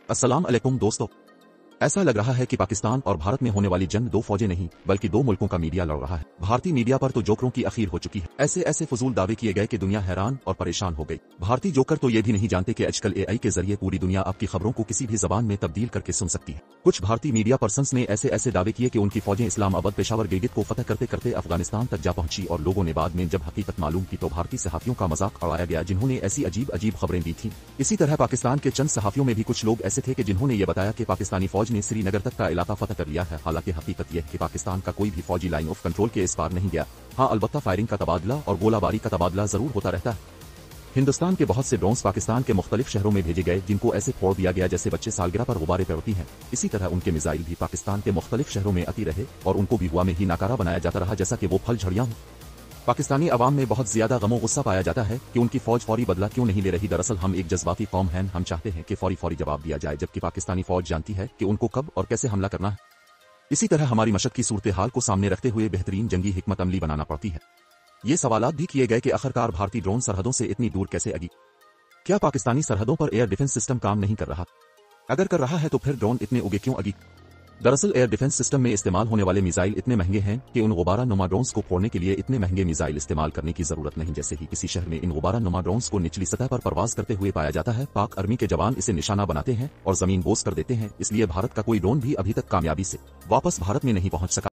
अस्सलाम अलैकुम दोस्तों। ऐसा लग रहा है कि पाकिस्तान और भारत में होने वाली जंग दो फौजें नहीं बल्कि दो मुल्कों का मीडिया लड़ रहा है। भारतीय मीडिया पर तो जोकरों की अखीर हो चुकी है। ऐसे ऐसे फजूल दावे किए गए कि दुनिया हैरान और परेशान हो गई। भारतीय जोकर तो ये भी नहीं जानते कि आजकल एआई के जरिए पूरी दुनिया आपकी खबरों को किसी भी जबान में तब्दील करके सुन सकती है। कुछ भारतीय मीडिया पर्सन्स ने ऐसे ऐसे दावे किए कि उनकी फौजें इस्लामाबाद पेशावर गिलगित को फतह करते करते अफगानिस्तान तक जा पहुंची और लोगों ने बाद में जब हकीकत मालूम की तो भारतीय सहाफियों का मजाक उड़ाया गया जिन्होंने ऐसी अजीब अजीब खबरें दी थी। इसी तरह पाकिस्तान के चंद सहाफियों में भी कुछ लोग ऐसे थे कि जिन्होंने ये बताया कि पाकिस्तानी फौज ने श्रीनगर तक का इलाका फतह कर लिया है। हालांकि हकीकत यह है कि पाकिस्तान का कोई भी फौजी लाइन ऑफ कंट्रोल के इस पार नहीं गया। हाँ, अलबत्ता फायरिंग का तबादला और गोलाबारी का तबादला जरूर होता रहता है। हिंदुस्तान के बहुत से ड्रोन्स पाकिस्तान के मुख्तलिफ शहरों में भेजे गए जिनको ऐसे फोड़ दिया गया जैसे बच्चे सालगिरह पर गुब्बारे पेड़ती हैं। इसी तरह उनके मिसाइल भी पाकिस्तान के मुख्तलिफ शहरों में आती रहे और उनको भी हुआ में ही नाकारा बनाया जाता रहा जैसा कि वो फल झड़ियां हों। पाकिस्तानी अवाम में बहुत ज्यादा गमो गुस्सा पाया जाता है कि उनकी फौज फौरी बदला क्यों नहीं ले रही। दरअसल हम एक जज्बाती कौम हैं, हम चाहते हैं कि फौरी जवाब दिया जाए, जबकि पाकिस्तानी फौज जानती है कि उनको कब और कैसे हमला करना है। इसी तरह हमारी मशक्क़त की सूरत हाल को सामने रखते हुए बेहतरीन जंगी हिकमत अमली बनाना पड़ती है। ये सवालात भी किए गए कि आखिरकार भारतीय ड्रोन सरहदों से इतनी दूर कैसे आगी? क्या पाकिस्तानी सरहदों पर एयर डिफेंस सिस्टम काम नहीं कर रहा? अगर कर रहा है तो फिर ड्रोन इतने उगे क्यों आगी? दरअसल एयर डिफेंस सिस्टम में इस्तेमाल होने वाले मिसाइल इतने महंगे हैं कि उन गुब्बारा नुमा ड्रोन्स को फोड़ने के लिए इतने महंगे मिसाइल इस्तेमाल करने की जरूरत नहीं। जैसे ही किसी शहर में इन गुब्बारा नुमा ड्रोन्स को निचली सतह पर परवाज करते हुए पाया जाता है, पाक आर्मी के जवान इसे निशाना बनाते हैं और जमीन बोस कर देते हैं। इसलिए भारत का कोई ड्रोन भी अभी तक कामयाबी से वापस भारत में नहीं पहुंच सका।